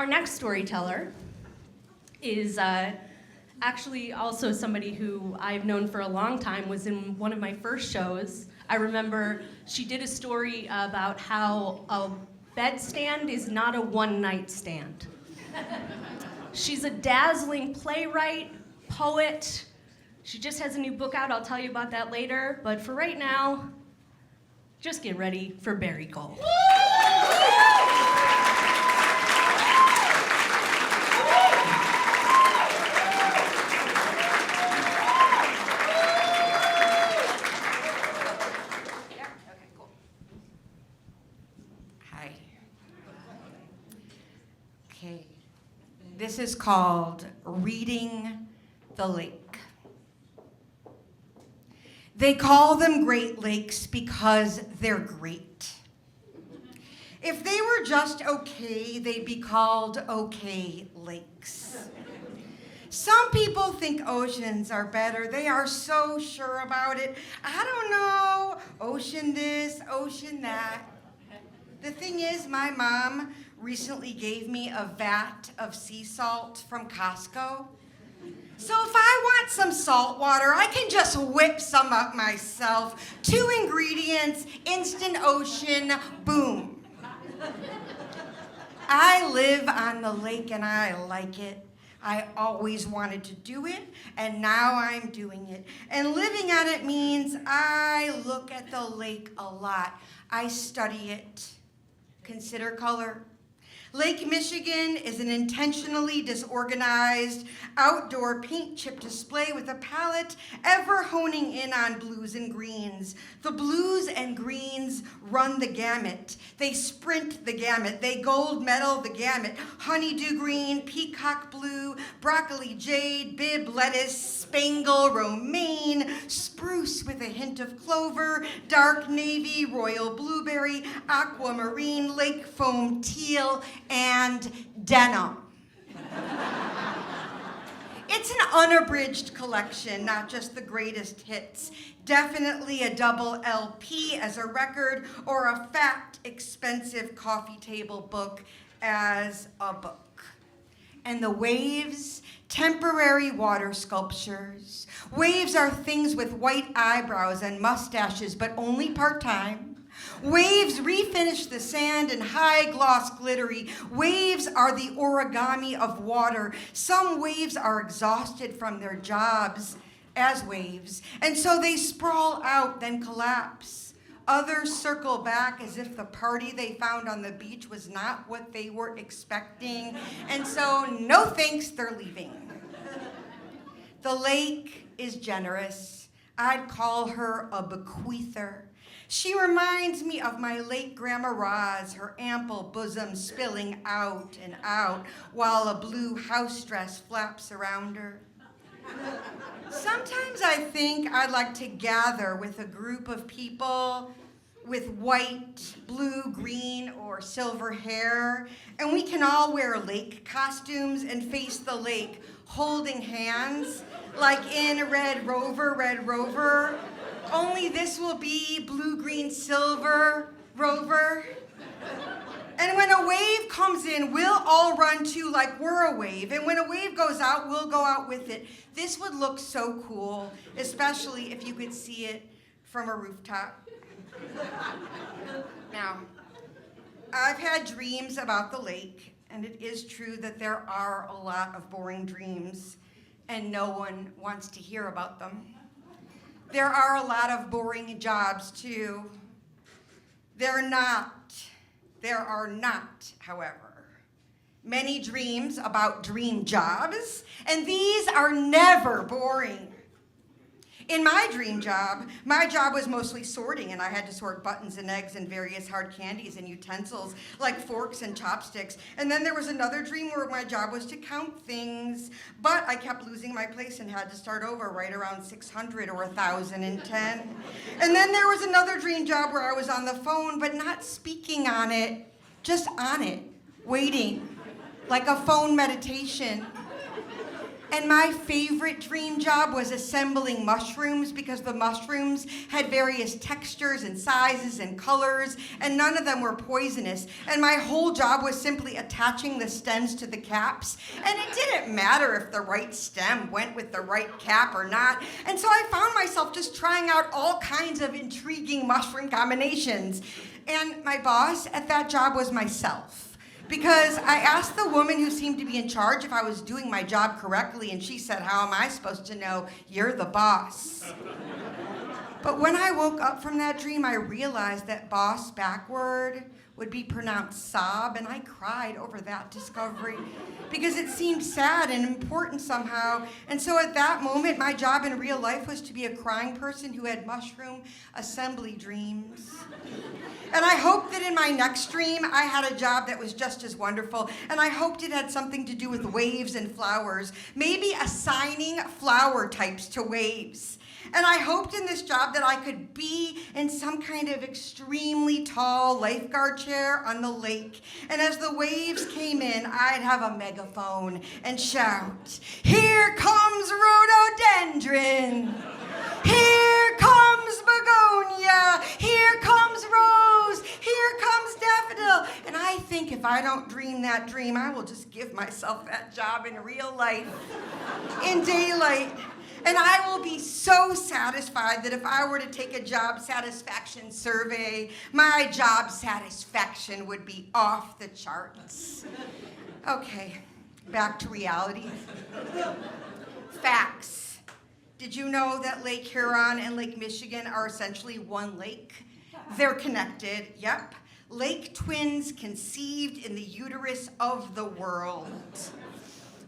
Our next storyteller is actually also somebody who I've known for a long time, was in one of my first shows. I remember she did a story about how a bedstand is not a one-night stand. She's a dazzling playwright, poet. She just has a new book out. I'll tell you about that later. But for right now, just get ready for Barrie Cole. This is called Reading the Lake. They call them Great Lakes because they're great. If they were just okay, they'd be called okay lakes. Some people think oceans are better. They are so sure about it. I don't know, ocean this, ocean that. The thing is, my mom recently gave me a vat of sea salt from Costco. So if I want some salt water, I can just whip some up myself. 2 ingredients, instant ocean, boom. I live on the lake and I like it. I always wanted to do it, and now I'm doing it. And living on it means I look at the lake a lot. I study it. Consider color. Lake Michigan is an intentionally disorganized outdoor paint chip display with a palette ever honing in on blues and greens. The blues and greens run the gamut. They sprint the gamut. They gold medal the gamut. Honeydew green, peacock blue, broccoli jade, bib lettuce, spangle romaine, spruce with a hint of clover, dark navy, royal blueberry, aquamarine, lake foam teal, and denim. It's an unabridged collection, not just the greatest hits. Definitely a double LP as a record, or a fat, expensive coffee table book as a book. And the waves, temporary water sculptures. Waves are things with white eyebrows and mustaches, but only part-time. Waves refinish the sand in high-gloss glittery. Waves are the origami of water. Some waves are exhausted from their jobs as waves, and so they sprawl out, then collapse. Others circle back as if the party they found on the beach was not what they were expecting, and so no thanks, they're leaving. The lake is generous. I'd call her a bequeather. She reminds me of my late Grandma Roz, her ample bosom spilling out and out while a blue house dress flaps around her. Sometimes I think I'd like to gather with a group of people with white, blue, green, or silver hair, and we can all wear lake costumes and face the lake holding hands, like in Red Rover. Only this will be blue, green, silver, Rover. And when a wave comes in, we'll all run too like we're a wave. And when a wave goes out, we'll go out with it. This would look so cool, especially if you could see it from a rooftop. Now, I've had dreams about the lake, and it is true that there are a lot of boring dreams, and no one wants to hear about them. There are a lot of boring jobs, too. There are not, however, many dreams about dream jobs, and these are never boring. In my dream job, my job was mostly sorting, and I had to sort buttons and eggs and various hard candies and utensils like forks and chopsticks. And then there was another dream where my job was to count things, but I kept losing my place and had to start over right around 600 or 1,010. And then there was another dream job where I was on the phone, but not speaking on it, just on it, waiting, like a phone meditation. And my favorite dream job was assembling mushrooms because the mushrooms had various textures and sizes and colors, and none of them were poisonous. And my whole job was simply attaching the stems to the caps. And it didn't matter if the right stem went with the right cap or not. And so I found myself just trying out all kinds of intriguing mushroom combinations. And my boss at that job was myself. Because I asked the woman who seemed to be in charge if I was doing my job correctly, and she said, "How am I supposed to know? You're the boss." But when I woke up from that dream, I realized that boss backward would be pronounced sob, and I cried over that discovery because it seemed sad and important somehow. And so at that moment, my job in real life was to be a crying person who had mushroom assembly dreams. And I hoped that in my next dream, I had a job that was just as wonderful. And I hoped it had something to do with waves and flowers, maybe assigning flower types to waves. And I hoped in this job that I could be in some kind of extremely tall lifeguard chair on the lake. And as the waves came in, I'd have a megaphone and shout, "Here comes rhododendron! Here comes begonia! Here comes rose! Here comes daffodil!" And I think if I don't dream that dream, I will just give myself that job in real life, in daylight. And I will be so satisfied that if I were to take a job satisfaction survey, my job satisfaction would be off the charts. Okay, back to reality. Facts. Did you know that Lake Huron and Lake Michigan are essentially one lake? They're connected, yep. Lake twins conceived in the uterus of the world.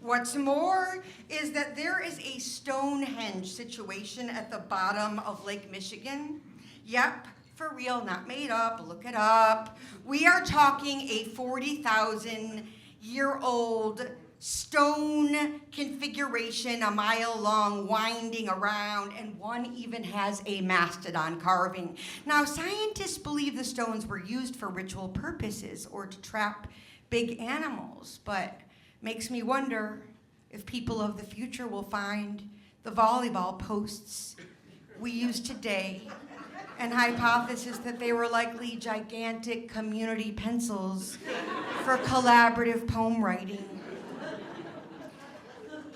What's more is that there is a Stonehenge situation at the bottom of Lake Michigan. Yep, for real, not made up, look it up. We are talking a 40,000-year-old stone configuration, a mile long, winding around, and one even has a mastodon carving. Now, scientists believe the stones were used for ritual purposes or to trap big animals, but makes me wonder if people of the future will find the volleyball posts we use today and hypothesis that they were likely gigantic community pencils for collaborative poem writing.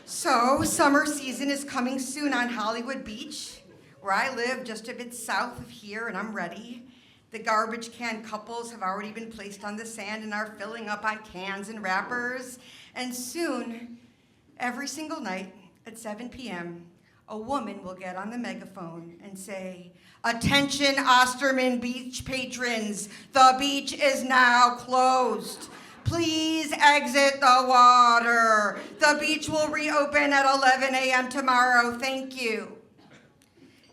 So, summer season is coming soon on Hollywood Beach, where I live just a bit south of here, and I'm ready. The garbage can couples have already been placed on the sand and are filling up on cans and wrappers. And soon, every single night at 7 p.m., a woman will get on the megaphone and say, "Attention Osterman Beach patrons, the beach is now closed. Please exit the water. The beach will reopen at 11 a.m. tomorrow. Thank you."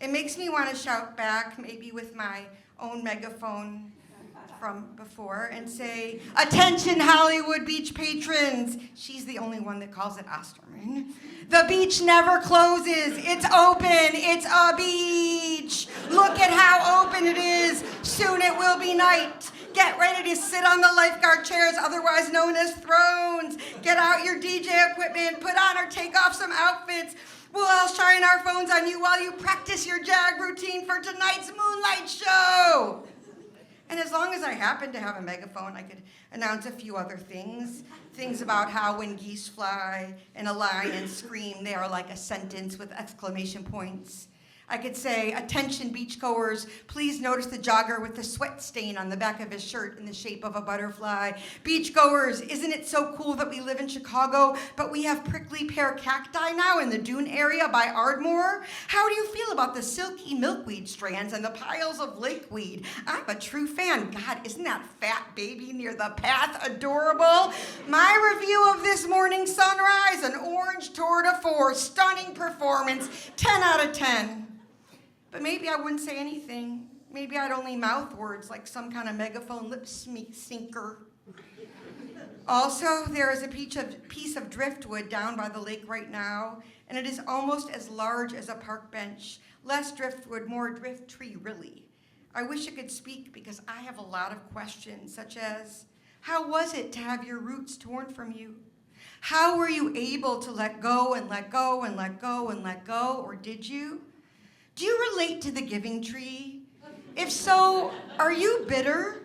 It makes me want to shout back, maybe with my own megaphone from before, and say, "Attention Hollywood Beach patrons." She's the only one that calls it Osterman. "The beach never closes. It's open. It's a beach. Look at how open it is. Soon it will be night. Get ready to sit on the lifeguard chairs, otherwise known as thrones. Get out your DJ equipment, put on or take off some outfits. We'll all shine our phones on you while you practice your jag routine for tonight's moonlight show." And as long as I happen to have a megaphone, I could announce a few other things. Things about how when geese fly in a line and scream, they are like a sentence with exclamation points. I could say, "Attention beachgoers, please notice the jogger with the sweat stain on the back of his shirt in the shape of a butterfly. Beachgoers, isn't it so cool that we live in Chicago, but we have prickly pear cacti now in the dune area by Ardmore? How do you feel about the silky milkweed strands and the piles of lakeweed? I'm a true fan. God, isn't that fat baby near the path adorable? My review of this morning sunrise, an orange tour de force, stunning performance, 10 out of 10. But maybe I wouldn't say anything. Maybe I'd only mouth words like some kind of megaphone lip syncer. Also, there is a piece of driftwood down by the lake right now, and it is almost as large as a park bench. Less driftwood, more drift tree, really. I wish I could speak because I have a lot of questions, such as, how was it to have your roots torn from you? How were you able to let go and let go and let go and let go, or did you? Do you relate to the giving tree? If so, are you bitter?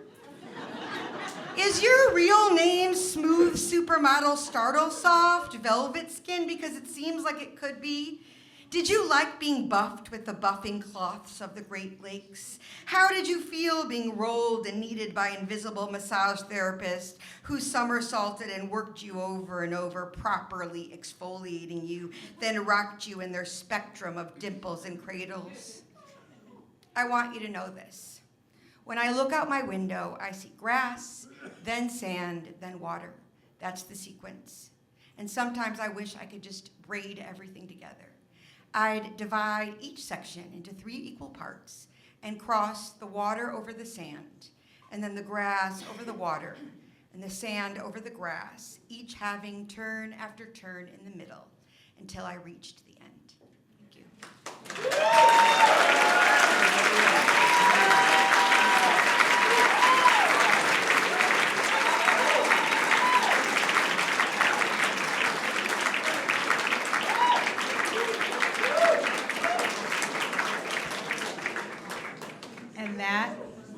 Is your real name Smooth Supermodel Startle Soft Velvet Skin because it seems like it could be? Did you like being buffed with the buffing cloths of the Great Lakes? How did you feel being rolled and kneaded by invisible massage therapists who somersaulted and worked you over and over, properly exfoliating you, then rocked you in their spectrum of dimples and cradles? I want you to know this. When I look out my window, I see grass, then sand, then water. That's the sequence. And sometimes I wish I could just braid everything together. I'd divide each section into 3 equal parts and cross the water over the sand, and then the grass over the water, and the sand over the grass, each having turn after turn in the middle until I reached the end. Thank you.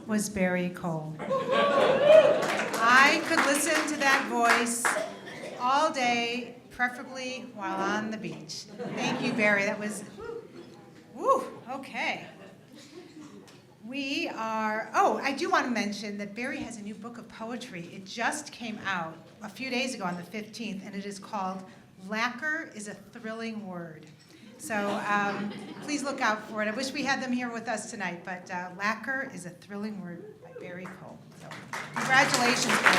Was Barrie Cole. I could listen to that voice all day, preferably while on the beach. Thank you, Barrie. That was, woo, okay. I do want to mention that Barrie has a new book of poetry. It just came out a few days ago on the 15th, and it is called Lacquer is a Thrilling Word. So please look out for it. I wish we had them here with us tonight, but Lacquer is a Thrilling Word by Barrie Cole. So congratulations, Barrie.